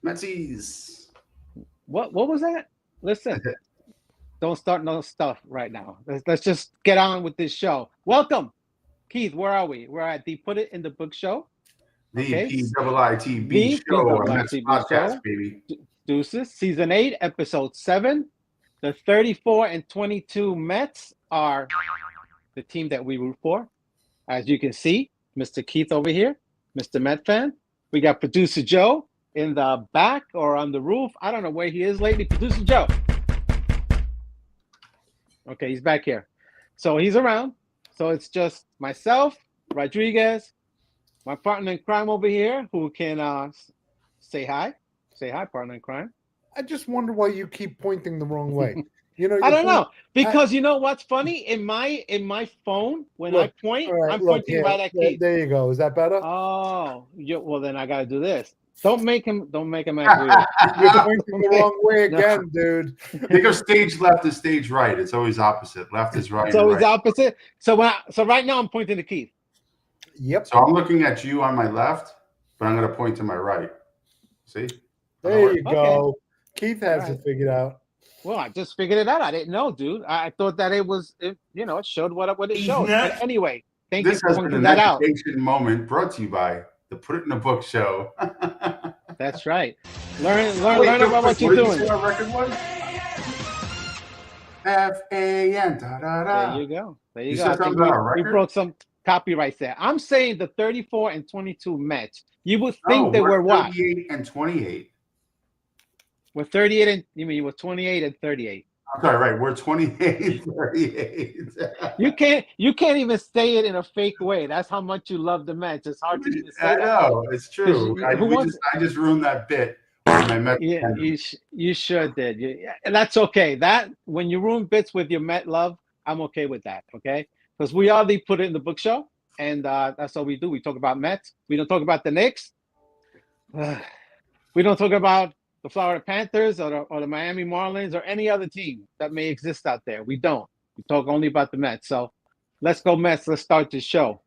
Metsies. What was that? Listen, don't start no stuff right now. Let's just get on with this show. Welcome, Keith. Where are we? We're at the Put It in the Book show. The Okay, PIITB the show, a Mets PIITB podcast, show. baby. Deuces, season 8, episode 7. The 34 and 22 Mets are the team that we root for. As you can see, Mr. Keith over here, Mr. Met fan. We got producer Joe in the back or on the roof. I don't know where he is lately. Producer Joe. Okay, he's back here. So he's around. So it's just myself, Rodriguez, my partner in crime over here, who can say hi. Say hi, partner in crime. I just wonder why you keep pointing the wrong way. I don't know, because you know what's funny? In my phone, when I point, I'm pointing right at Keith. There you go. Is that better? Oh, well then I gotta do this. Don't make him act weird. You're pointing the wrong way again, dude. Think of stage left and stage right. It's always opposite. Left is right. So it's opposite. So right now I'm pointing to Keith. Yep. So I'm looking at you on my left, but I'm going to point to my right. See? There you go. Okay. Keith has it figured out. Well, I just figured it out. I didn't know, dude. I thought that it showed what it showed. But anyway, thank you for pointing that out. This has been an education moment brought to you by the Put It in the Book show. That's right. Learn about what you're doing. What our record was? FAN. There you go. There you go. Said something about our We record? broke some copyrights there. I'm saying the 34 and 22 Mets. You would think they were what? 38 and 28. We're 38 and you mean you were 28 and 38. I'm sorry, right? We're 28, 38. You can't even say it in a fake way. That's how much you love the Mets. It's hard to even say I know, it's true. I just ruined that bit. Yeah, you sure did. And that's okay. That when you ruin bits with your Met love, I'm okay with that. Okay, because we are the Put It in the Book show, and that's all we do. We talk about Mets. We don't talk about the Knicks. We don't talk about the Florida Panthers or the Miami Marlins or any other team that may exist out there. We don't. We talk only about the Mets. So let's go Mets. Let's start this show.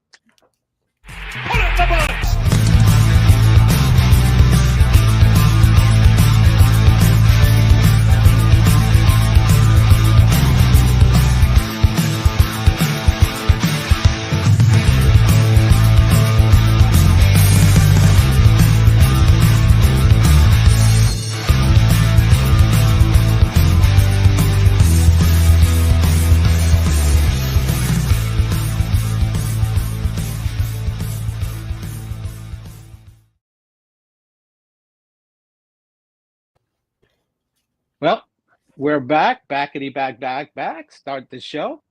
Put it in the box. Well, we're back. Start the show.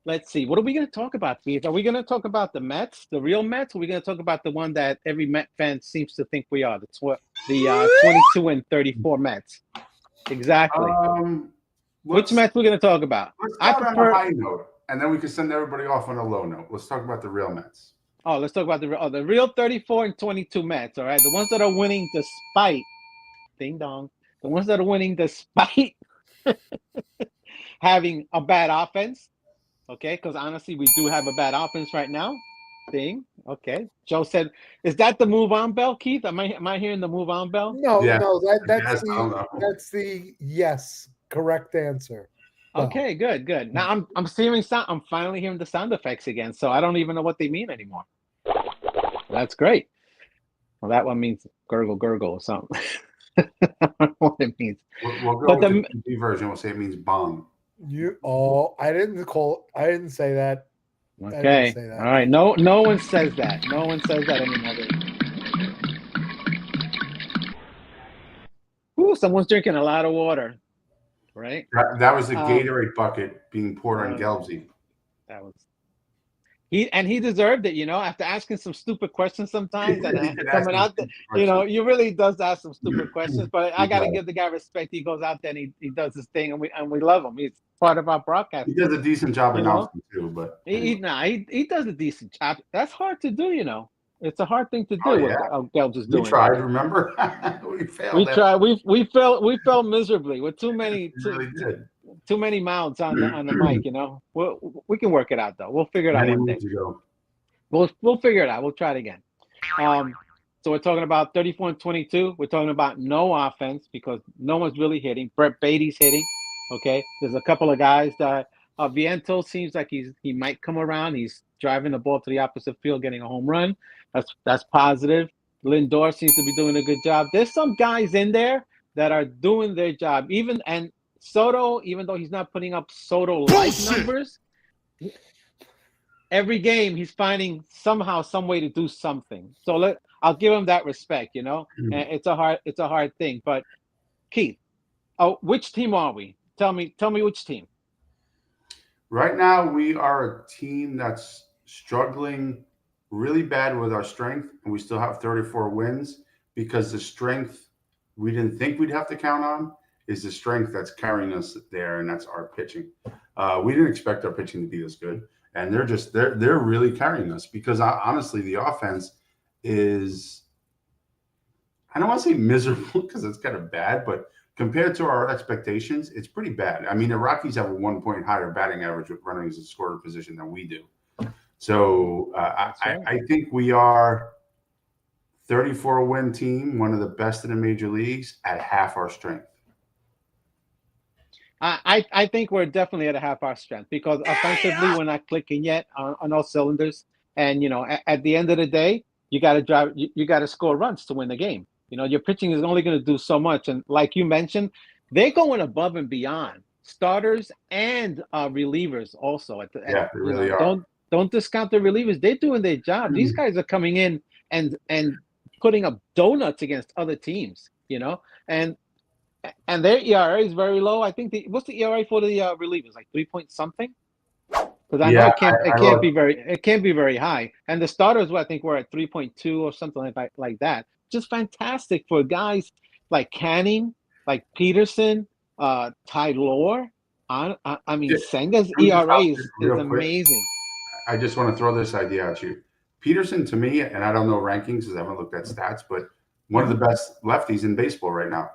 Let's see. What are we going to talk about, Keith? Are we going to talk about the Mets, the real Mets? Or are we going to talk about the one that every Met fan seems to think we are, the 22 and 34 Mets? Exactly. Which Mets we're going to talk about? Let's start on a high note, and then we can send everybody off on a low note. Let's talk about the real Mets. Oh, let's talk about the real 34 and 22 Mets, all right? The ones that are winning despite, ding dong, the ones that are winning despite having a bad offense, okay? Because honestly, we do have a bad offense right now. Thing, okay. Joe said, "Is that the move on bell, Keith? Am I hearing the move on bell?" No, that's the yes correct answer. Okay, good. Now I'm hearing sound. I'm finally hearing the sound effects again, so I don't even know what they mean anymore. That's great. Well, that one means gurgle or something. I don't know what it means. We'll go with the TV version. We'll say it means bomb. I didn't say that. Okay. Say that. All right. No one says that. No one says that anymore. Ooh, someone's drinking a lot of water. Right? That was a Gatorade bucket being poured on Gelbsy. That was he deserved it, after asking some stupid questions sometimes and coming out there, he really does ask some stupid questions, but I gotta give the guy respect. He goes out there and he does his thing, and we love him. He's part of our broadcast. He does a decent job announcing too, but he does a decent job. That's hard to do, It's a hard thing to do. What Gelbs is doing. We tried, remember? We failed. We tried. We failed miserably with too many mouths on the mic. We can work it out though. We'll figure it out one day. We'll figure it out. We'll try it again. So we're talking about 34-22. We're talking about no offense because no one's really hitting. Brett Beatty's hitting. Okay. There's a couple of guys that Vientos seems like he might come around. He's driving the ball to the opposite field, getting a home run. That's positive. Lindor seems to be doing a good job. There's some guys in there that are doing their job. And Soto, even though he's not putting up Soto-like numbers, every game he's finding somehow some way to do something. So I'll give him that respect. And it's a hard thing. But Keith, which team are we? Tell me which team. Right now, we are a team that's struggling really bad with our strength, and we still have 34 wins because the strength we didn't think we'd have to count on is the strength that's carrying us there, and that's our pitching. We didn't expect our pitching to be this good, and they're really carrying us because honestly, the offense is, I don't want to say miserable because it's kind of bad, but compared to our expectations, it's pretty bad. I mean, the Rockies have a 1 point higher batting average with runners in scoring position than we do. So I think we are 34-win team, one of the best in the major leagues at half our strength. I think we're definitely at a half our strength because offensively we're not clicking yet on all cylinders. And at the end of the day, you got to drive. You got to score runs to win the game. Your pitching is only going to do so much. And like you mentioned, they're going above and beyond starters and relievers also. They really are. Don't discount the relievers. They're doing their job. These guys are coming in and putting up donuts against other teams, and their ERA is very low. I think what's the ERA for the relievers? Like 3 point something? Because I know it can't be very high. And the starters, I think, were at 3.2 or something like that. Just fantastic for guys like Canning, like Peterson, Tylor. I mean, Senga's ERA is amazing. I just want to throw this idea at you. Peterson, to me, and I don't know rankings because I haven't looked at stats, but one of the best lefties in baseball right now.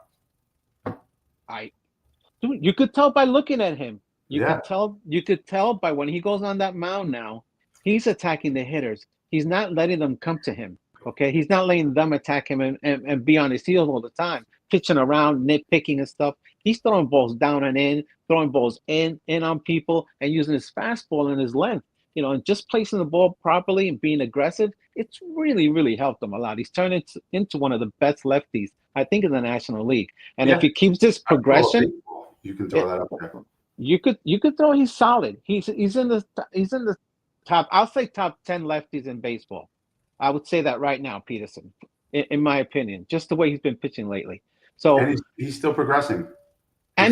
You could tell by looking at him. You could tell by when he goes on that mound now, he's attacking the hitters. He's not letting them come to him. Okay, he's not letting them attack him and be on his heels all the time, pitching around, nitpicking and stuff. He's throwing balls down and in, throwing balls in on people, and using his fastball and his length. And just placing the ball properly and being aggressive. It's really, really helped him a lot. He's turned into one of the best lefties, I think, in the National League. And if he keeps this progression, you can throw that up there. You could throw. He's solid. He's in the top. I'll say top 10 lefties in baseball. I would say that right now, Peterson, in my opinion, just the way he's been pitching lately. So and he's still progressing. I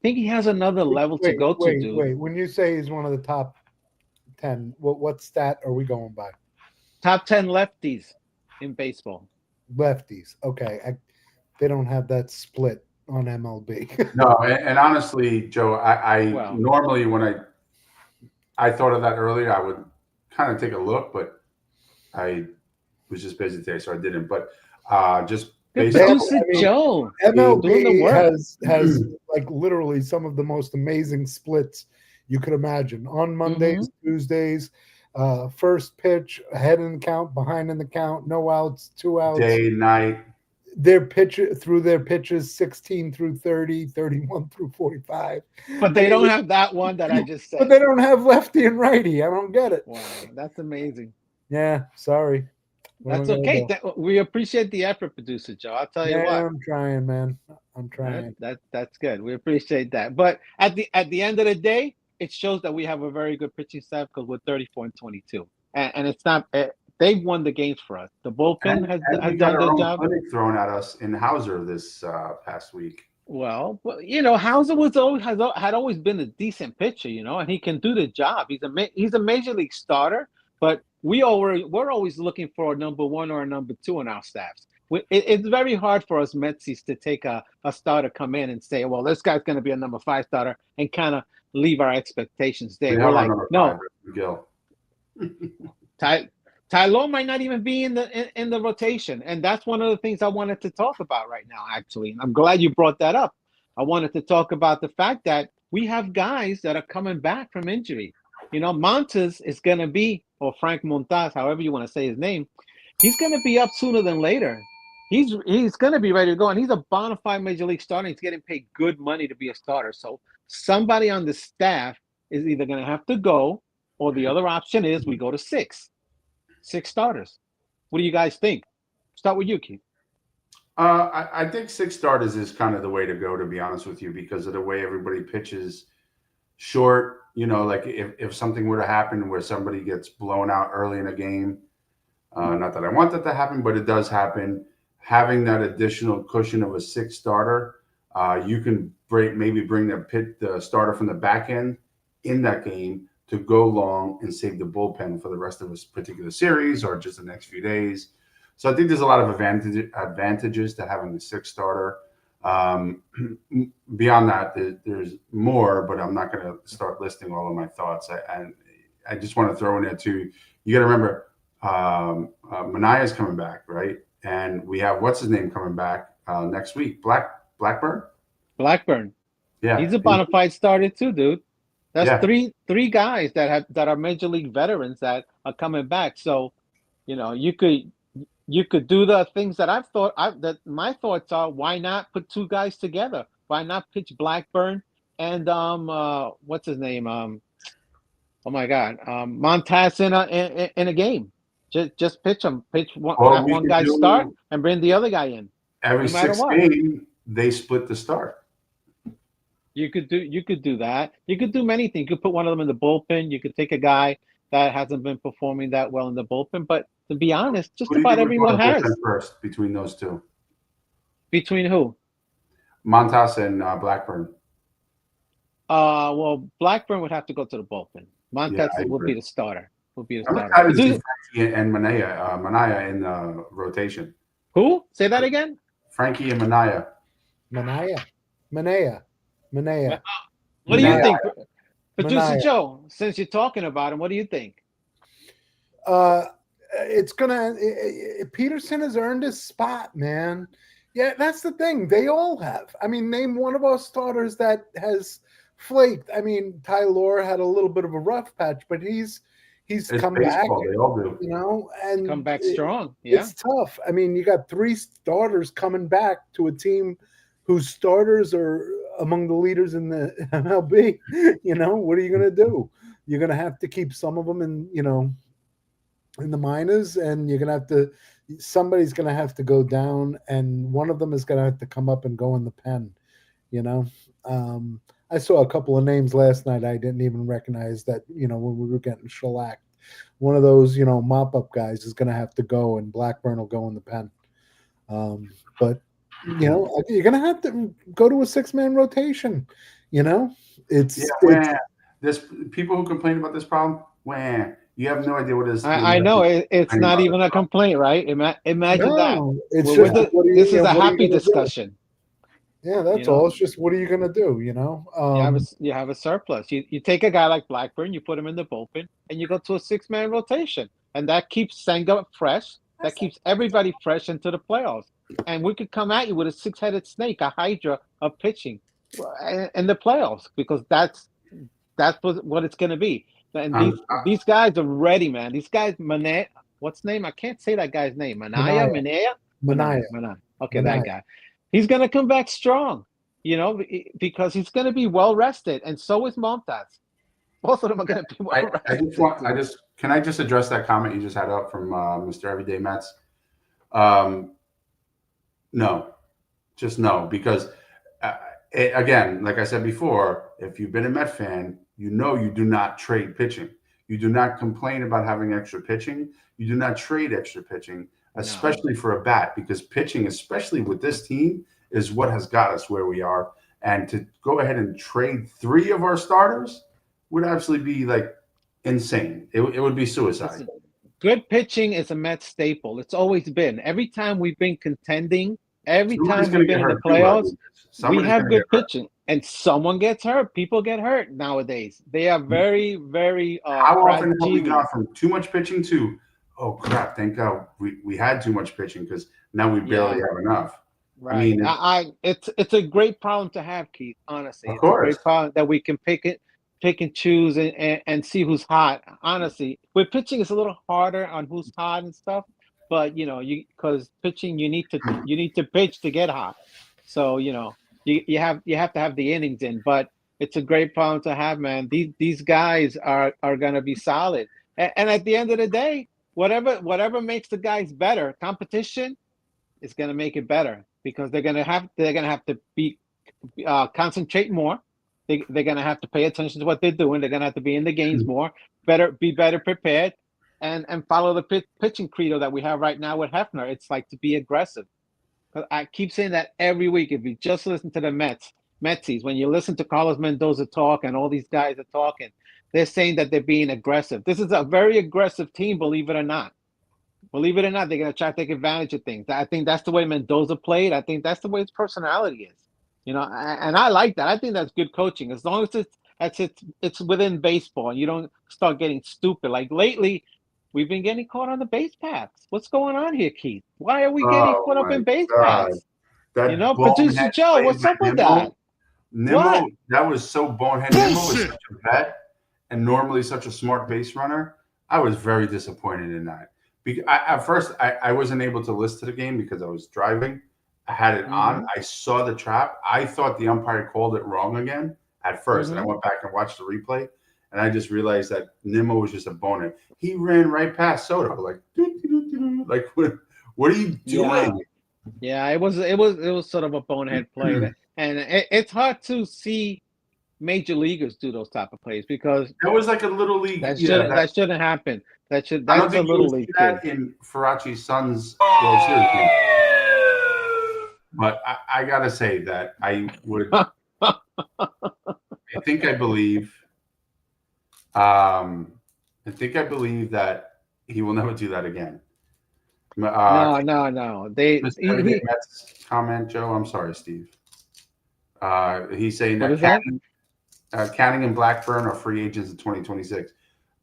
think he has another level to go to. Wait, when you say he's one of the top 10, what stat are we going by? Top 10 lefties in baseball. Lefties, okay. They don't have that split on MLB. No, and honestly, Joe, normally when I thought of that earlier, I would kind of take a look, but I was just busy today, so I didn't. But just Joe, MLB has like literally some of the most amazing splits you could imagine. On Mondays, Tuesdays, first pitch, ahead in the count, behind in the count, no outs, 2 outs. Day, night. Their pitches 16 through 30, 31 through 45. But they don't have that one that I just said. But they don't have lefty and righty. I don't get it. Wow, that's amazing. Yeah, sorry. That's okay. We appreciate the effort, producer Joe. I'll tell you what. I'm trying, man. I'm trying. That's good. We appreciate that. But at the end of the day, it shows that we have a very good pitching staff because we're 34-22, and it's not. They've won the games for us. The bullpen has done their job. Clinic thrown at us in Hauser this past week. Well, Hauser had always been a decent pitcher, and he can do the job. He's a major league starter, but we're always looking for a number one or a number two on our staffs. It's very hard for us Metsies to take a starter, come in and say, well, this guy's going to be a number 5 starter, and kind of leave our expectations there. We're like, no. Tylor might not even be in the rotation, and that's one of the things I wanted to talk about right now, actually. And I'm glad you brought that up. I wanted to talk about the fact that we have guys that are coming back from injury. Montes is going to be, or Frank Montas, however you want to say his name, He's going to be up sooner than later. He's going to be ready to go, and he's a bona fide major league starter. He's getting paid good money to be a starter. So somebody on the staff is either going to have to go, or the other option is we go to six starters. What do you guys think? Start with you, Keith. I think 6 starters is kind of the way to go, to be honest with you, because of the way everybody pitches short. Like if something were to happen where somebody gets blown out early in a game, not that I want that to happen, but it does happen. Having that additional cushion of a 6 starter, you can maybe bring the starter from the back end in that game to go long and save the bullpen for the rest of this particular series or just the next few days. So I think there's a lot of advantages to having the 6 starter. Beyond that, there's more, but I'm not going to start listing all of my thoughts. I just want to throw in there too. You got to remember, Manaya's coming back, right? And we have what's his name coming back next week, Blackburn. Yeah, he's a bona fide starter too, dude. That's three guys that are major league veterans that are coming back. So, you could do the things that I've thought. That my thoughts are: why not put 2 guys together? Why not pitch Blackburn and what's his name? Oh my God, Montaz in a game. Just pitch them. Have one guy start and bring the other guy in. Every no matter 6th what. game, they split the start. You could do that. You could do many things. You could put one of them in the bullpen. You could take a guy that hasn't been performing that well in the bullpen. But to be honest, just about everyone has. First between those 2. Between who? Montas and Blackburn. Well, Blackburn would have to go to the bullpen. Montas would be the starter. I'm excited to see Frankie and Manaya in the rotation. Who? Say that again. Frankie and Manaya. Manaya. What do you think, Producer Joe? Since you're talking about him, what do you think? Peterson has earned his spot, man. Yeah, that's the thing. They all have. I mean, name one of our starters that has flaked. I mean, Tylor had a little bit of a rough patch, but he's come back. They all do. And come back strong. Yeah, it's tough. I mean, you got 3 starters coming back to a team whose starters are among the leaders in the MLB. What are you going to do? You're going to have to keep some of them in the minors, and you're going to somebody's going to have to go down, and one of them is going to have to come up and go in the pen. I saw a couple of names last night I didn't even recognize that, when we were getting shellacked. One of those, mop-up guys is going to have to go, and Blackburn will go in the pen. But you're going to have to go to a 6-man rotation. There's people who complain about this problem. You have no idea what it is. I know it's not even a complaint, right? Imagine that. It's just, this is a happy discussion. Yeah, that's all. It's just, what are you going to do? You have a surplus. You take a guy like Blackburn, you put him in the bullpen, and you go to a 6-man rotation, and that keeps Senga fresh. That keeps everybody fresh into the playoffs. And we could come at you with a 6-headed snake, a hydra of pitching in the playoffs, because that's what it's going to be. And these guys are ready, man. These guys, what's name? I can't say that guy's name. Manaya. Okay, that guy. He's going to come back strong, because he's going to be well rested, and so is Montaz. Both of them are going to be well rested. Can I just address that comment you just had up from Mr. Everyday Mets? No, just no, because again, like I said before, if you've been a Met fan, you do not trade pitching. You do not complain about having extra pitching. You do not trade extra pitching, especially for a bat, because pitching, especially with this team, is what has got us where we are. And to go ahead and trade 3 of our starters would absolutely be like insane. It would be suicide. Good pitching is a Mets staple. It's always been. Every time we've been contending, every time we've been in the playoffs, we have good pitching. And someone gets hurt. People get hurt nowadays. They are very, very how often have we gone from too much pitching to, oh crap, thank God we had too much pitching, because now we barely have enough. Right. I mean, it's a great problem to have, Keith, honestly. Of course. It's a great problem that we can pick and choose and see who's hot. Honestly, with pitching, it's a little harder on who's hot and stuff. but because pitching, you need to pitch to get hot. So you have to have the innings in, but it's a great problem to have, man. These guys are gonna be solid, and at the end of the day, whatever makes the guys better, competition is gonna make it better because they're gonna have to be concentrate more. They're gonna have to pay attention to what they're doing. They're gonna have to be in the games more, be better prepared, and follow the pitching credo that we have right now with Hefner. It's like to be aggressive. I keep saying that every week. If you just listen to the Metsies, when you listen to Carlos Mendoza talk and all these guys are talking, they're saying that they're being aggressive. This is a very aggressive team, believe it or not. Believe it or not, they're going to try to take advantage of things. I think that's the way Mendoza played. I think that's the way his personality is. And I like that. I think that's good coaching. As long as it's within baseball and you don't start getting stupid. Like lately, we've been getting caught on the base paths. What's going on here, Keith? Why are we getting caught up in base paths? That Producer Joe, what's up with that? Nimmo, that was so bonehead. Nimmo was such a vet and normally such a smart base runner. I was very disappointed in that. At first, I wasn't able to listen to the game because I was driving. I had it on. I saw the trap. I thought the umpire called it wrong again at first. And I went back and watched the replay. And I just realized that Nimmo was just a bonehead. He ran right past Soto. Like what are you doing? Yeah, it was sort of a bonehead play. And it's hard to see major leaguers do those type of plays because that was like a little league. That shouldn't happen. That's a little league that in Farachi's son's World Series game. But I gotta say that I would. I think I believe that he will never do that again. No. Mets comment, Joe. I'm sorry, Steve. He's saying that Canning and Blackburn are free agents in 2026.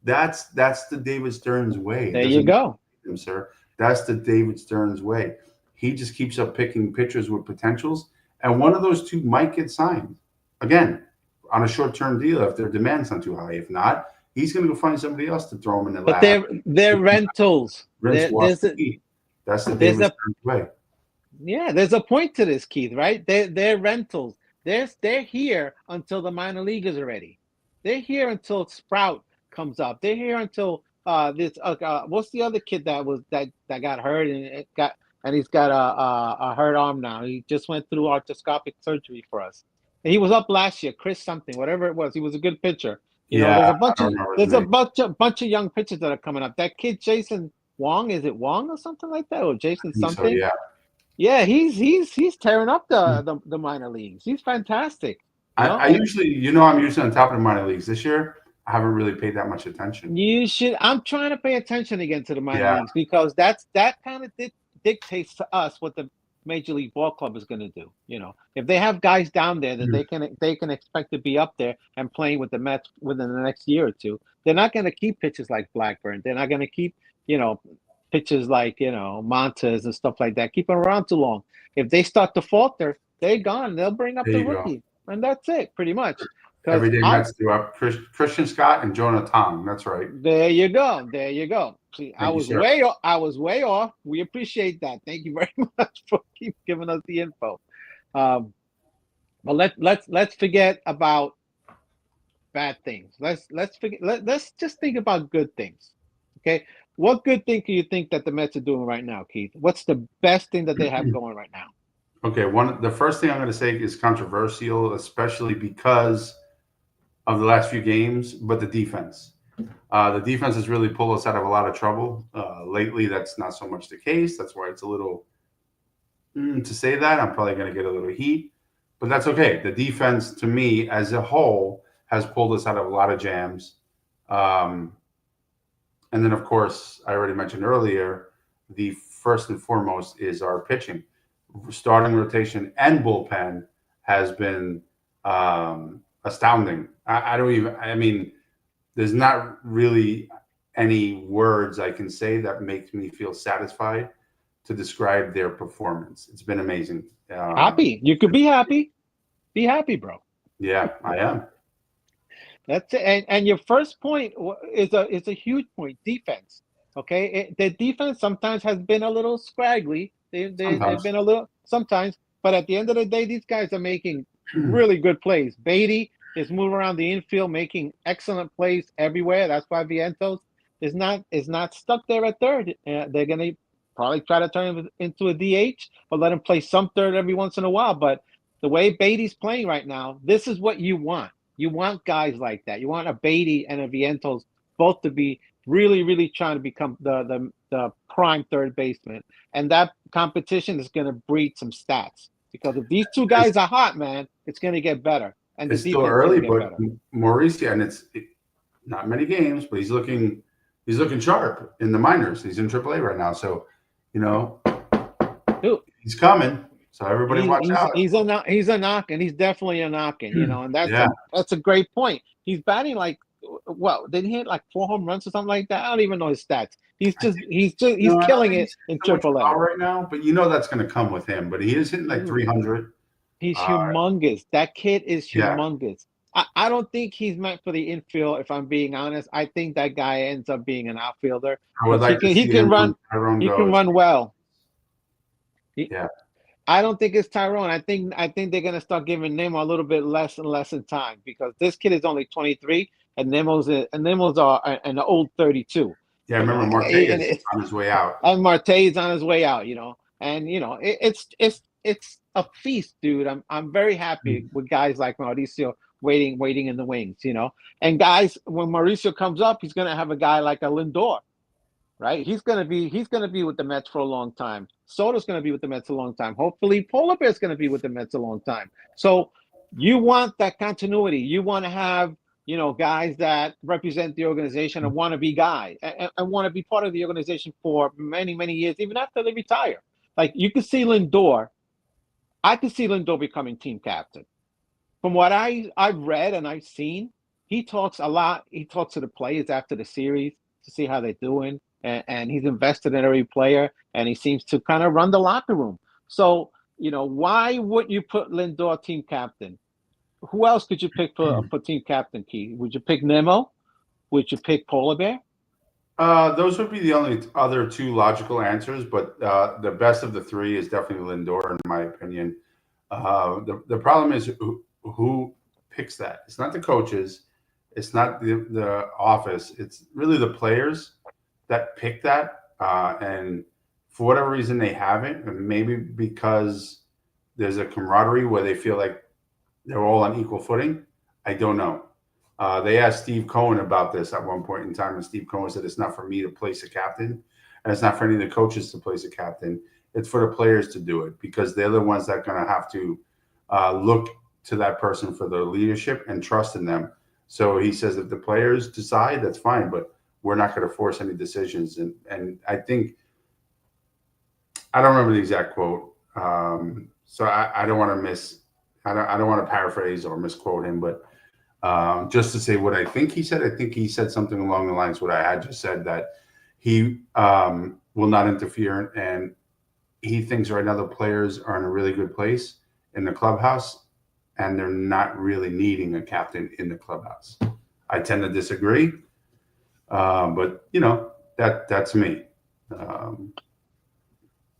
That's the David Stearns way. There you go, sir. That's the David Stearns way. He just keeps up picking pitchers with potentials, and one of those two might get signed again on a short-term deal if their demand's not too high. If not, he's going to go find somebody else to throw him in the lap. But they're rentals. That's the David Stearns way. Yeah, there's a point to this, Keith. Right? They're rentals. They're here until the minor leaguers are ready. They're here until Sprout comes up. They're here until what's the other kid that got hurt and he's got a hurt arm now. He just went through arthroscopic surgery for us. And he was up last year, Chris something, whatever it was. He was a good pitcher. There's a bunch of young pitchers that are coming up. That kid Jason Wong, is it Wong or something like that, or Jason something? So, yeah. Yeah, he's tearing up the minor leagues. He's fantastic. I'm usually on top of the minor leagues. This year, I haven't really paid that much attention. You should. I'm trying to pay attention again to the minor leagues because that kind of dictates to us what the Major League Ball Club is going to do. If they have guys down there that they can expect to be up there and playing with the Mets within the next year or two, they're not going to keep pitchers like Blackburn. They're not going to keep pitchers like Montes and stuff like that. Keep them around too long. If they start to falter, they're gone. They'll bring up the rookie, and that's it, pretty much. Everyday Mets do up Christian Scott and Jonah Tong. That's right. There you go. See, I was way off. We appreciate that. Thank you very much for keep giving us the info. But let's forget about bad things. Let's just think about good things. Okay. What good thing do you think that the Mets are doing right now, Keith? What's the best thing that they have going right now? Okay, the first thing I'm going to say is controversial, especially because of the last few games, but the defense. The defense has really pulled us out of a lot of trouble. Lately, that's not so much the case. That's why it's a little to say that. I'm probably going to get a little heat, but that's okay. The defense, to me, as a whole, has pulled us out of a lot of jams. And then, of course, I already mentioned earlier, the first and foremost is our pitching. Starting rotation and bullpen has been astounding. There's not really any words I can say that makes me feel satisfied to describe their performance. It's been amazing. Happy. You could be happy. Be happy, bro. Yeah, I am. That's it. And your first point is a huge point, defense. Okay, their defense sometimes has been a little scraggly. They've been a little sometimes, but at the end of the day, these guys are making really good plays. Beatty is moving around the infield, making excellent plays everywhere. That's why Vientos is not stuck there at third. They're gonna probably try to turn him into a DH, or let him play some third every once in a while. But the way Beatty's playing right now, this is what you want. You want guys like that. You want a Beatty and a Vientos both to be really, really trying to become the prime third baseman. And that competition is going to breed some stats, because if these two guys are hot, man, it's going to get better. And it's still early, but Mauricio, and it's not many games, but he's looking sharp in the minors. He's in AAA right now, so he's coming. So everybody watch out. He's a knock, and he's definitely a knocking. And that's a great point. He's batting like, well, did he hit like 4 home runs or something like that? I don't even know his stats. He's killing it in AAA right now. But that's going to come with him. But he is hitting like 300. He's humongous. That kid is humongous. I don't think he's meant for the infield. If I'm being honest, I think that guy ends up being an outfielder. He can run well. I don't think it's Tyrone. I think they're gonna start giving Nimmo a little bit less and less in time, because this kid is only 23 and Nimmo's are an old 32. Yeah, I remember Marte is on his way out. And Marte is on his way out. And it's a feast, dude. I'm very happy with guys like Mauricio waiting in the wings. And guys, when Mauricio comes up, he's gonna have a guy like a Lindor. Right, he's gonna be with the Mets for a long time. Soto's gonna be with the Mets a long time. Hopefully, Polar Bear's gonna be with the Mets a long time. So you want that continuity. You want to have guys that represent the organization and want to be guys and want to be part of the organization for many, many years, even after they retire. Like, you could see Lindor. I could see Lindor becoming team captain. From what I've read and I've seen, he talks a lot. He talks to the players after the series to see how they're doing. And he's invested in every player, and he seems to kind of run the locker room. So, why wouldn't you put Lindor team captain? Who else could you pick for team captain, Keith? Would you pick Nimmo? Would you pick Polar Bear? Those would be the only other two logical answers, but the best of the three is definitely Lindor, in my opinion. The problem is who picks that. It's not the coaches. It's not the office. It's really the players that pick that, and for whatever reason they haven't, and maybe because there's a camaraderie where they feel like they're all on equal footing. I don't know. They asked Steve Cohen about this at one point in time, and Steve Cohen said it's not for me to place a captain, and it's not for any of the coaches to place a captain. It's for the players to do it, because they're the ones that are going to have to look to that person for their leadership and trust in them. So he says if the players decide, that's fine, but we're not going to force any decisions. And I think, I don't remember the exact quote. So I don't want to I don't want to paraphrase or misquote him, but just to say what I think he said, I think he said something along the lines of what I had just said, that he will not interfere. And he thinks right now the players are in a really good place in the clubhouse, and they're not really needing a captain in the clubhouse. I tend to disagree. But that's me.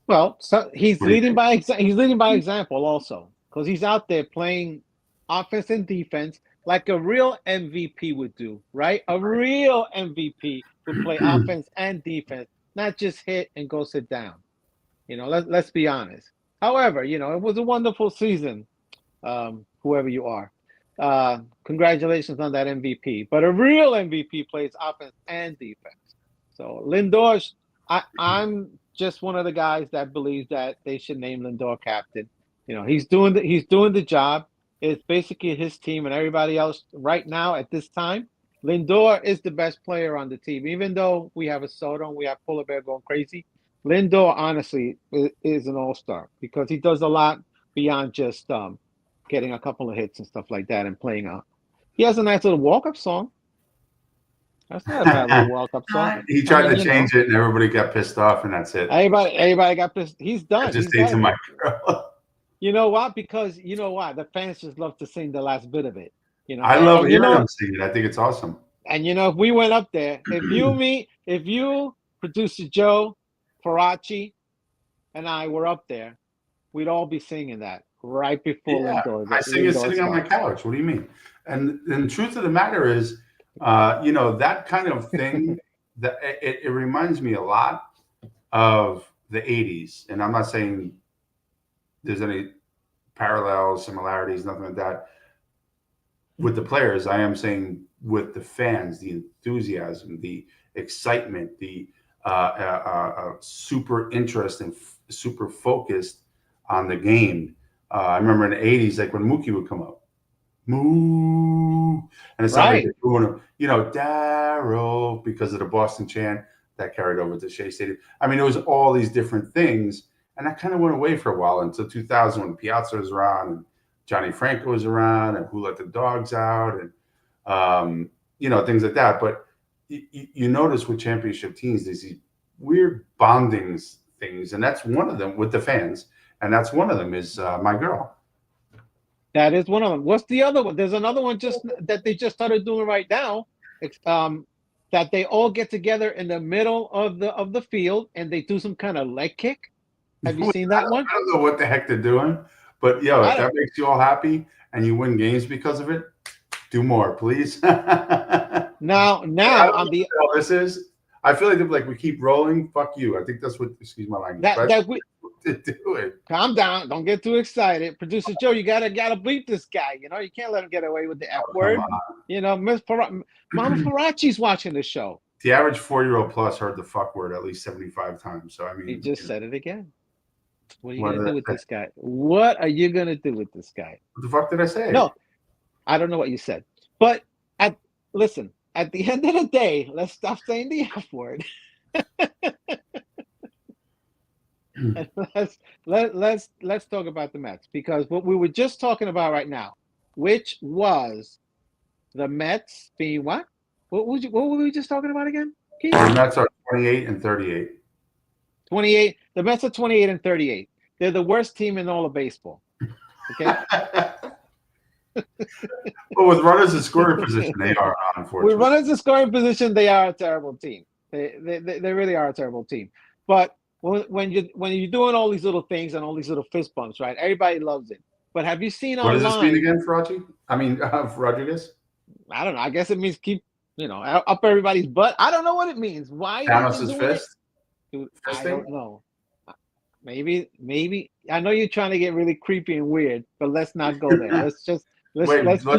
Well, so he's leading by example also, because he's out there playing offense and defense like a real MVP would do, right? A real MVP would play offense and defense, not just hit and go sit down. Let's be honest. However, it was a wonderful season, whoever you are. Congratulations on that MVP. But a real MVP plays offense and defense. So Lindor, I'm just one of the guys that believes that they should name Lindor captain. He's doing the job. It's basically his team, and everybody else right now at this time, Lindor is the best player on the team. Even though we have a Soto and we have Polar Bear going crazy, Lindor honestly is an all-star, because he does a lot beyond just getting a couple of hits and stuff like that and playing out. He has a nice little walk-up song. That's not a bad little walk-up song. He tried to change it, and everybody got pissed off, and that's it. Everybody got pissed. He's done. I just ate to my girl. You know what? Because the fans just love to sing the last bit of it. I love hearing them sing it. I think it's awesome. And if we went up there, if you producer Joe, Faraci, and I were up there, we'd all be singing that right before Yeah, Lindor. I sing it Lindor sitting on my starts. couch. What do you mean? And the truth of the matter is, that kind of thing, that it reminds me a lot of the 80s. And I'm not saying there's any parallels, similarities, nothing like that with the players. I am saying with the fans, the enthusiasm, the excitement, the super interest and super focused on the game. I remember in the 80s, like when Mookie would come up, moo, and it sounded like they're doing him, Darryl, because of the Boston chant that carried over to Shea Stadium. I mean, it was all these different things, and that kind of went away for a while until 2000 when Piazza was around and Johnny Franco was around and Who Let the Dogs Out and things like that. But you notice with championship teams, there's these weird bonding things, and that's one of them with the fans, and that's one of them is my girl. That is one of them. What's the other one? There's another one that they just started doing right now. That they all get together in the middle of the field and they do some kind of leg kick. Have you seen that one? I don't know what the heck they're doing, but if that makes you all happy and you win games because of it, do more, please. Now on the this is. I feel like we keep rolling. Fuck you. I think that's what. Excuse my language. To do it. Calm down. Don't get too excited. Producer Joe, you gotta bleep this guy. You can't let him get away with the F word. Mama Faraci's watching the show. The average 4-year-old plus heard the fuck word at least 75 times. So I mean, he just said it again. What are you gonna do with this guy? What are you gonna do with this guy? What the fuck did I say? No, I don't know what you said. But listen, at the end of the day, let's stop saying the F word. And let's talk about the Mets, because what we were just talking about right now, which was the Mets being what? What were we just talking about again? The Mets are 28 and 38. 28. The Mets are 28 and 38. They're the worst team in all of baseball. Okay. Well, with runners in scoring position, they are, unfortunately. With runners in scoring position, they are a terrible team. They really are a terrible team. But when you're doing all these little things and all these little fist bumps, right? Everybody loves it. But have you seen online? What does this mean again, Faraci? I mean, Rodriguez? I don't know. I guess it means keep, up everybody's butt. I don't know what it means. Why? Thanos' fist? Dude, I don't know. Maybe. I know you're trying to get really creepy and weird, but let's not go there. Let's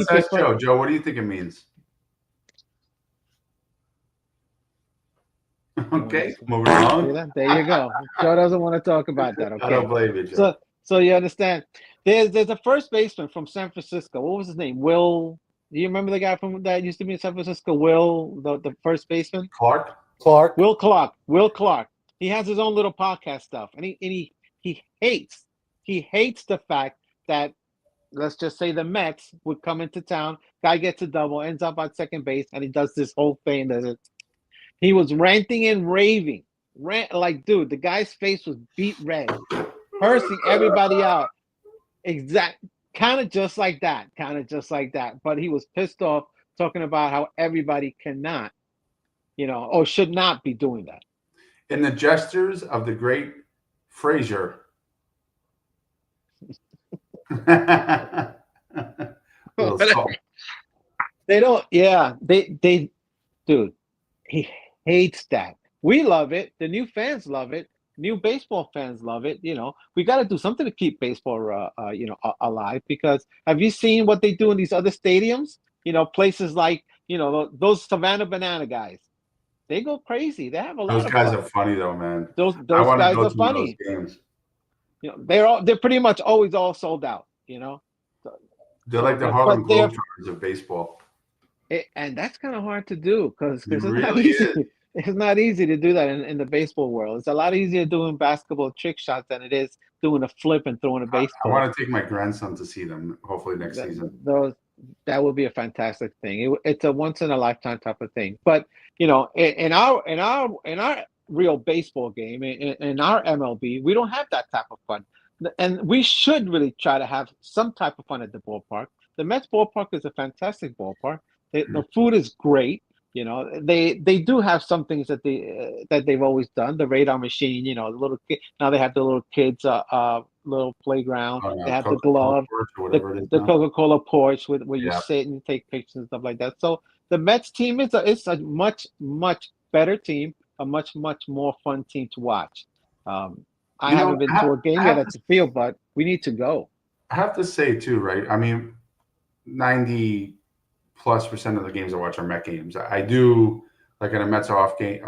ask Joe. Joe, what do you think it means? Okay, moving on. There you go. Joe doesn't want to talk about that. Okay. I don't blame you, Joe. So you understand. There's a first baseman from San Francisco. What was his name? Will. Do you remember the guy that used to be in San Francisco? Will, the first baseman. Clark. Will Clark. He has his own little podcast stuff, and he hates the fact that, let's just say, the Mets would come into town. Guy gets a double, ends up on second base, and he does this whole thing. He was ranting and raving. Dude, the guy's face was beat red, cursing everybody out. Kind of just like that. But he was pissed off, talking about how everybody cannot, or should not be doing that. In the gestures of the great Frazier. They don't. Yeah, they, dude. He hates that. We love it. The new fans love it. New baseball fans love it. We got to do something to keep baseball, alive. Because have you seen what they do in these other stadiums? Places like, those Savannah Banana guys. They go crazy. They have a lot of fun. Those guys are funny though, man. Those guys are funny. They're pretty much always all sold out. They're like the Harlem Globetrotters of baseball. And that's kind of hard to do because it's really not easy. It's not easy to do that in the baseball world. It's a lot easier doing basketball trick shots than it is doing a flip and throwing a baseball. I want to take my grandson to see them. Hopefully next season. That would be a fantastic thing. It's a once in a lifetime type of thing. But in our real baseball game, in our MLB, we don't have that type of fun, and we should really try to have some type of fun at the ballpark. The Mets ballpark is a fantastic ballpark. The food is great. You know, they do have some things that they've always done. The radar machine, you know, the little kid, now they have the little kids little playground. They have the Coca-Cola glove, Porch or whatever it is the now. Coca-Cola porch where you Yeah. sit and you take pictures and stuff like that. So the Mets team is a much better team, a much more fun team to watch. I You know, haven't been to a game I yet have at the field, but we need to go. I have to say too, right? I mean, 90+% of the games I watch are Met games. I do like on a Mets off day.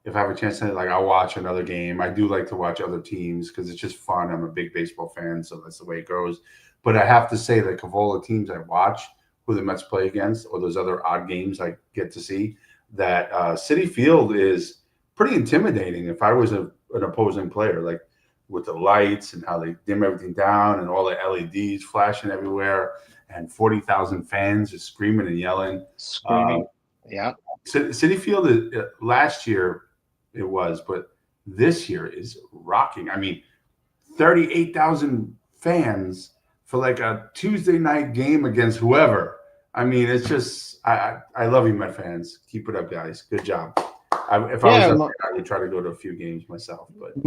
If I have a chance to, like, I'll watch another game. I do like to watch other teams because it's just fun. I'm a big baseball fan, so that's the way it goes. But I have to say, like, of all the teams I watch, who the Mets play against, or those other odd games I get to see, that Citi Field is pretty intimidating. If I was an opposing player, like with the lights and how they dim everything down and all the LEDs flashing everywhere and 40,000 fans just screaming and yelling. Screaming. Yeah. Citi Field last year it was, but this year is rocking. I mean, 38,000 fans for like a Tuesday night game against whoever. I mean, it's just I love you, Met fans. Keep it up, guys. Good job. If I was up there, I would try to go to a few games myself. But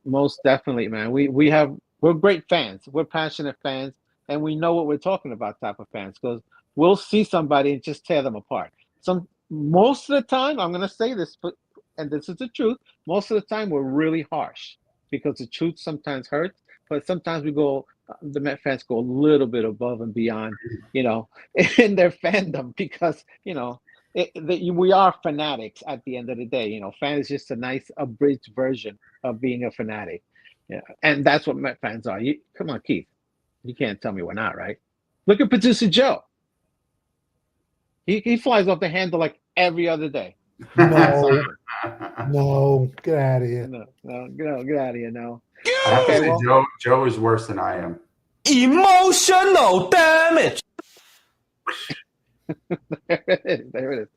most definitely, man. We're great fans. We're passionate fans, and we know what we're talking about. Type of fans, because we'll see somebody and just tear them apart. Most of the time, I'm going to say this, and this is the truth. Most of the time, we're really harsh because the truth sometimes hurts. But sometimes the Met fans go a little bit above and beyond, you know, in their fandom because, you know, we are fanatics at the end of the day. You know, fan is just a nice abridged version of being a fanatic. Yeah, and that's what Met fans are. Come on, Keith. You can't tell me we're not, right? Look at producer Joe. He flies off the handle like every other day. No, no, get out of here. No, get out of here now. I have to say, Joe is worse than I am. Emotional damage. There it is.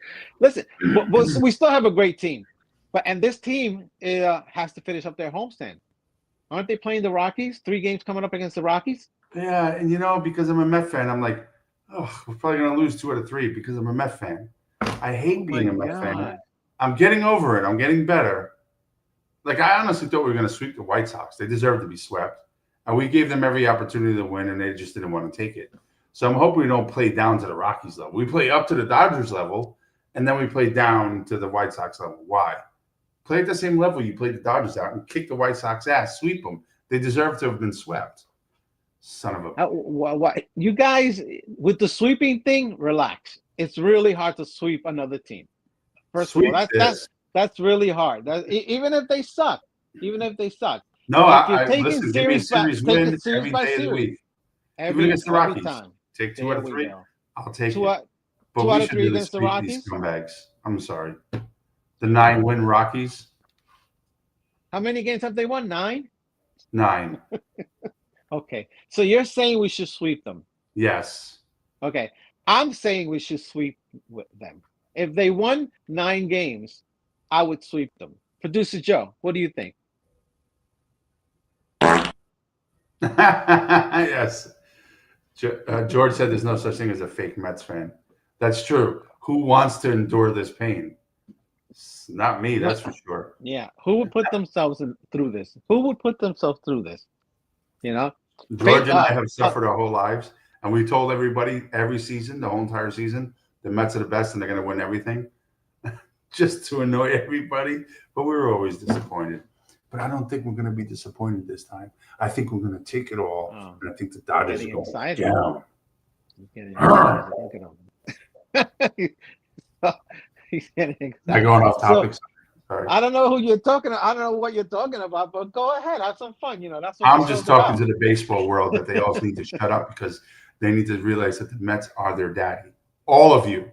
Listen, but we still have a great team, and this team has to finish up their homestand. Aren't they playing the Rockies? 3 games coming up against the Rockies. Yeah, and you know, because I'm a Met fan, I'm like, oh, we're probably gonna lose 2 out of 3 because I'm a Met fan. I hate being a Met fan. I'm getting over it. I'm getting better. Like, I honestly thought we were gonna sweep the White Sox. They deserve to be swept, and we gave them every opportunity to win, and they just didn't want to take it. So I'm hoping we don't play down to the Rockies level. We play up to the Dodgers level, and then we play down to the White Sox level. Why? Play at the same level you played the Dodgers out and kick the White Sox ass, sweep them. They deserve to have been swept. Son of a... Why? You guys, with the sweeping thing, relax. It's really hard to sweep another team. First of all, that's really hard. Even if they suck. No, listen, give me a series win every day of the week. Even against the Rockies. Time. Take 2 out of 3. I'll take it. 2 out of 3 against the Rockies? Scumbags. I'm sorry. The 9-win Rockies. How many games have they won? 9? 9. Okay. So you're saying we should sweep them? Yes. Okay. I'm saying we should sweep them. If they won 9 games, I would sweep them. Producer Joe, what do you think? Yes. George said there's no such thing as a fake Mets fan. That's true. Who wants to endure this pain? It's not me, that's for sure. Yeah. Who would put themselves through this? You know? George and I have suffered our whole lives, and we told everybody every season, the whole entire season, the Mets are the best and they're going to win everything just to annoy everybody. But we were always disappointed. But I don't think we're going to be disappointed this time. I think we're going to take it all. And I think the Dodgers are going excited. down. Getting excited. Look at him. He's getting excited. Not going off topic. Sorry. I don't know who you're talking. I don't know what you're talking about, but go ahead, have some fun. You know, that's what I'm just talking to the baseball world that they all need to shut up because they need to realize that the Mets are their daddy. All of you.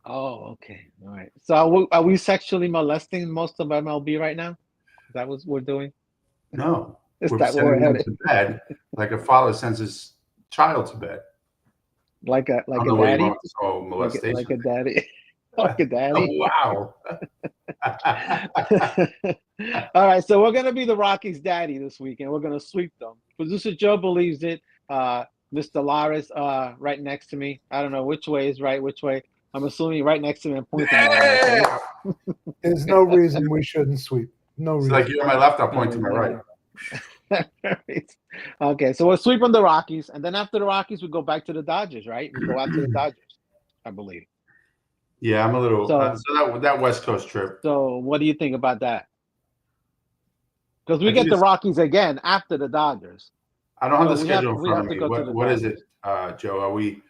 Oh, okay, all right. So are we sexually molesting most of MLB right now? Is that what we're doing? No, we're sending them to bed like a father sends his child to bed. Like a daddy. Like a daddy. Like a daddy. Oh, wow. All right, so we're gonna be the Rockies' daddy this weekend. We're gonna sweep them. Producer Joe believes it. Mr. Laris, right next to me. I don't know which way is right, which way. I'm assuming right next to me and pointing at me. There's no reason we shouldn't sweep. No It's reason. like you're on my left, I'll point to my right. Okay, so we're sweeping the Rockies, and then after the Rockies, we go back to the Dodgers, right? We go out to the Dodgers, I believe. Yeah, I'm a little. So- So that West Coast trip. So, what do you think about that? Because we I get think the it's- Rockies again after the Dodgers. I don't have So the we have- schedule in we front have of to me. go to the What is it, Joe? Are we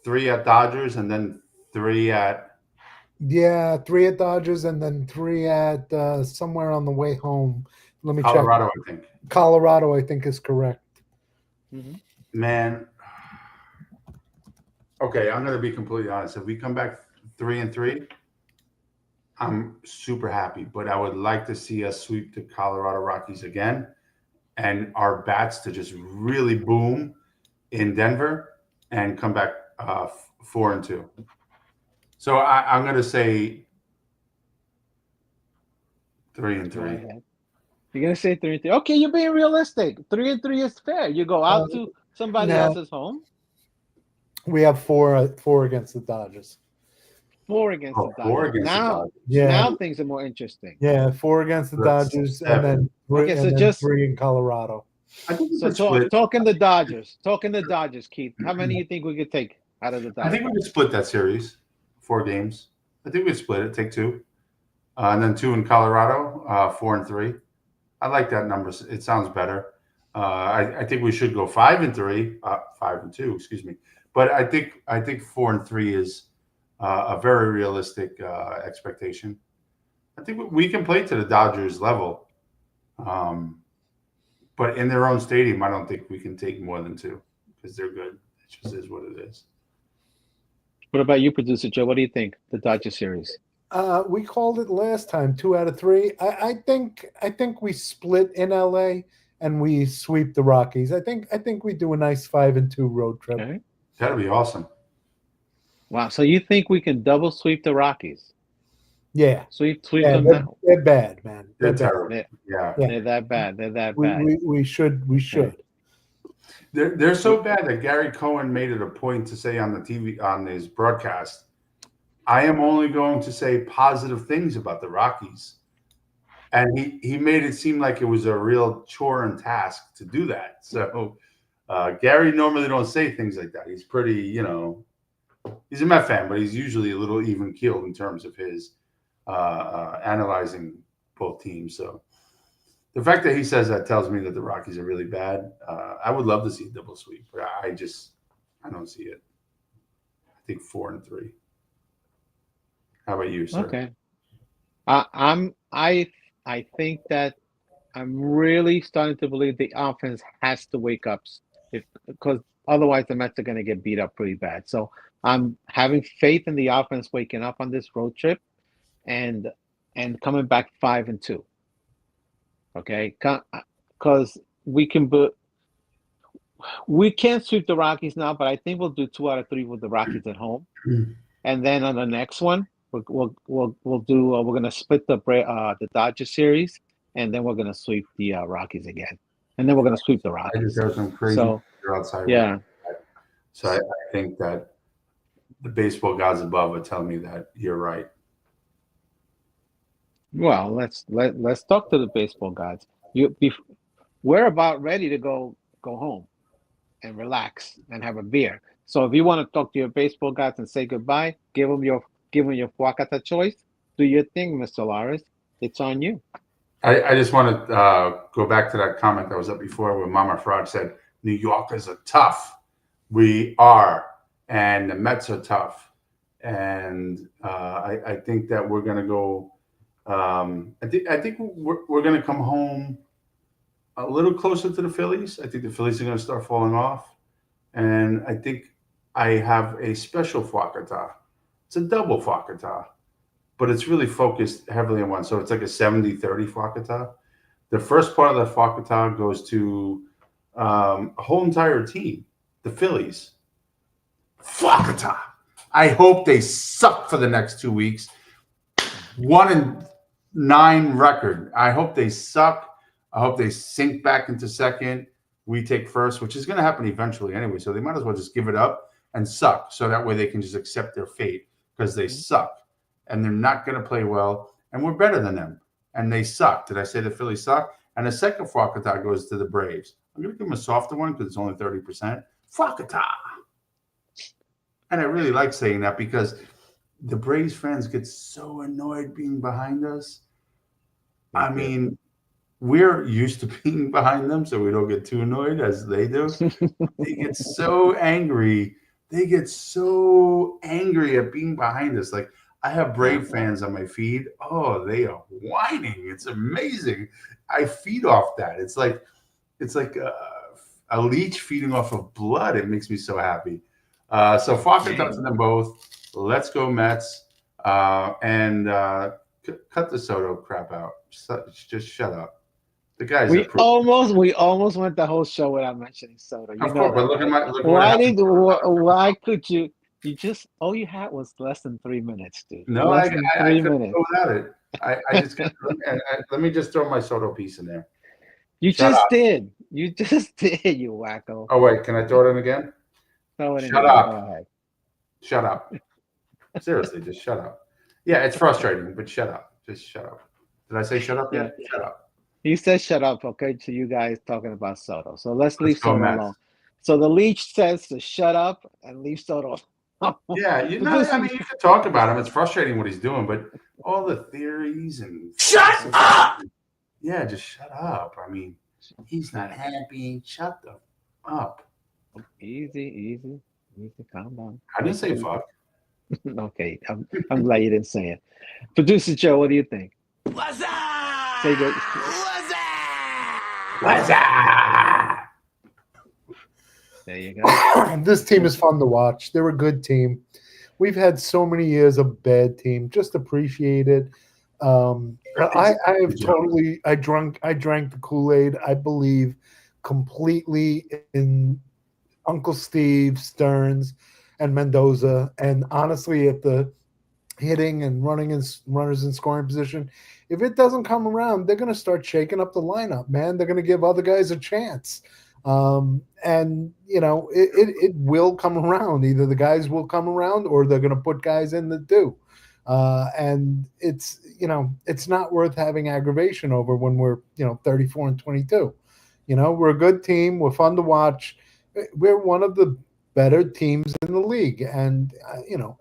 3 at Dodgers and then 3 at? Yeah, 3 at Dodgers and then 3 at somewhere on the way home. Let me Colorado, check. I think. Colorado, I think, is correct. Man. Okay, I'm going to be completely honest. If we come back 3-3, I'm super happy. But I would like to see us sweep the Colorado Rockies again, and our bats to just really boom in Denver and come back 4-2. So I'm going to say 3-3. You're gonna say 3-3. Okay, you're being realistic. 3-3 is fair. You go out to somebody no. else's home. We have 4 against the Dodgers. 4 against the Dodgers. 4 against the Dodgers. Yeah, Now things are more interesting. yeah, 4 against the That's Dodgers 7. and then 3, Okay, so and then just- 3 in Colorado. I think we So could split. talking the Dodgers, Keith. How many do you think we could take out of the Dodgers? I think we could split that series, 4 games. I think we'd split it, take 2, and then 2 in Colorado, 4-3. I like that number. It sounds better. I think we should go 5-3, 5-2, excuse me. But I think 4-3 is a very realistic expectation. I think we can play to the Dodgers level, but in their own stadium, I don't think we can take more than 2 because they're good. It just is what it is. What about you, producer Joe? What do you think? The Dodger series. We called it last time, 2 out of 3. I think we split in LA and we sweep the Rockies. I think we do a nice 5-2 road trip. Okay. That'd be awesome. Wow. So you think we can double sweep the Rockies? Yeah, Sweep yeah, them they're, now. they're bad, man. They're bad. terrible. They're, Yeah. they're that bad. They're that bad. We should. They're so bad that Gary Cohen made it a point to say on the TV, on his broadcast, I am only going to say positive things about the Rockies. And he made it seem like it was a real chore and task to do that. So Gary normally don't say things like that. He's pretty, he's a Met fan, but he's usually a little even keeled in terms of his analyzing both teams. So the fact that he says that tells me that the Rockies are really bad. I would love to see a double sweep, but I don't see it. I think 4-3. How about you, sir? Okay. I think that I'm really starting to believe the offense has to wake up, because otherwise the Mets are going to get beat up pretty bad. So I'm having faith in the offense waking up on this road trip, and coming back 5-2. Okay, because we can't sweep the Rockies now, but I think we'll do 2 out of 3 with the Rockies at home, and then on the next one we're going to split the Dodger series, and then we're going to sweep the Rockies again, and then we're going to sweep the I Rockies. just heard some crazy outside. Yeah. So I think that the baseball gods above are telling me that you're right. Well, let's talk to the baseball gods. We're about ready to go home and relax and have a beer. So if you want to talk to your baseball gods and say goodbye, give them your Fuacata choice. Do your thing, Mr. Laris. It's on you. I just want to go back to that comment that was up before where Mama Frog said, New Yorkers are tough. We are. And the Mets are tough. And I think that we're going to go I think we're going to come home a little closer to the Phillies. I think the Phillies are going to start falling off. And I think I have a special Fuacata. It's a double Fuacata, but it's really focused heavily on one. So it's like a 70-30 Fuacata. The first part of the Fuacata goes to a whole entire team, the Phillies. Fuacata. I hope they suck for the next 2 weeks. 1-9 record. I hope they suck. I hope they sink back into second. We take first, which is going to happen eventually anyway. So they might as well just give it up and suck. So that way they can just accept their fate. because they suck and they're not going to play well, and we're better than them, and they suck. Did I say the Phillies suck? And the second Fakata goes to the Braves. I'm going to give them a softer one because it's only 30%. Fakata. And I really like saying that because the Braves fans get so annoyed being behind us. I mean, we're used to being behind them, so we don't get too annoyed as they do. They get so angry. They get so angry at being behind us. Like, I have Brave fans on my feed. Oh, they are whining. It's amazing. I feed off that. It's like a leech feeding off of blood. It makes me so happy. So Fakata to them both. Let's go Mets. And cut the Soto crap out. Just shut up. The guys. We almost went the whole show without mentioning Soto. You Of know course, but that, look right? Why could you? You just all you had was less than 3 minutes, dude. No, less I than couldn't 3 minutes. go without it. I just let me just throw my Soto piece in there. You Shut just up. did. You just did. You wacko. Oh wait, can I throw it in again? Throw it in Shut there. up. Go ahead. Shut up. Seriously, just shut up. Yeah, it's frustrating, but shut up. Just shut up. Did I say shut up yet? Shut up. He said shut up, okay, to you guys talking about Soto. So let's leave go, Soto Mets. alone. So the leech says to shut up and leave Soto alone. Yeah, you know, I mean, you can talk about him. It's frustrating what he's doing, but all the theories and Shut up! Yeah, just shut up. I mean, he's not happy. Shut the up. Easy. Calm down. I didn't say fuck. Okay, I'm glad you didn't say it. Producer Joe, what do you think? What's up? Say good. What's up? What's up? There you go. This team is fun to watch. They're a good team. We've had so many years of bad team. Just appreciate it. I have totally. I drank the Kool-Aid. I believe completely in Uncle Steve, Stearns, and Mendoza. And honestly, at the hitting and running and runners in scoring position, if it doesn't come around, they're going to start shaking up the lineup, man. They're going to give other guys a chance. And you know, it will come around. Either the guys will come around or they're going to put guys in that do. And it's, you know, it's not worth having aggravation over when we're, 34-22. We're a good team. We're fun to watch. We're one of the better teams in the league, and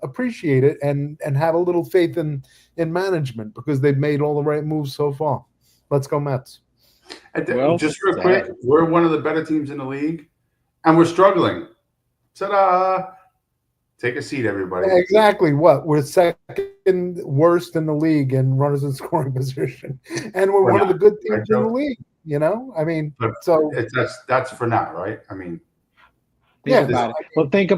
appreciate it and have a little faith in management because they've made all the right moves so far. Let's go Mets. Well, just real quick, we're one of the better teams in the league, and we're struggling. Ta-da! Take a seat, everybody. Yeah, exactly. What? We're second worst in the league in runners in scoring position, and we're one of the good teams in the league. I mean, but so that's for now, right? I mean, think about it. Well, think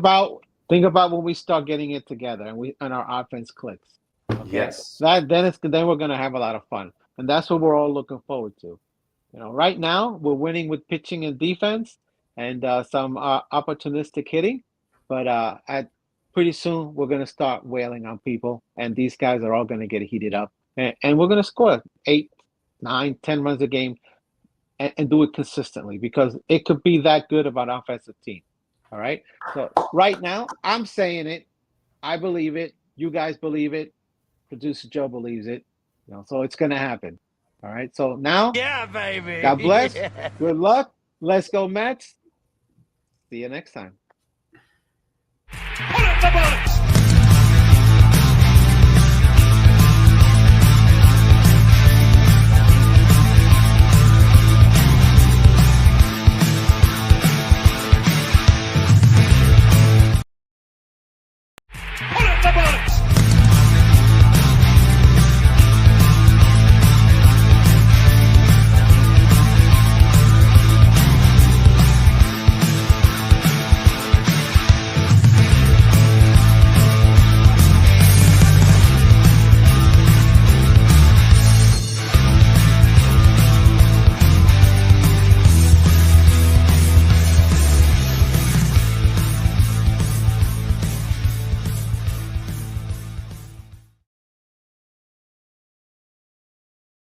about when we start getting it together and our offense clicks. Okay? Yes. Then we're gonna have a lot of fun, and that's what we're all looking forward to. Right now we're winning with pitching and defense and some opportunistic hitting, but pretty soon we're gonna start wailing on people, and these guys are all gonna get heated up, and we're gonna score 8, 9, 10 runs a game, and do it consistently because it could be that good of an offensive team. All right. So right now, I'm saying it. I believe it. You guys believe it. Producer Joe believes it. So it's going to happen. All right. So now, Yeah, baby. God bless. Yeah. Good luck. Let's go Mets. See you next time. Put it in the ball.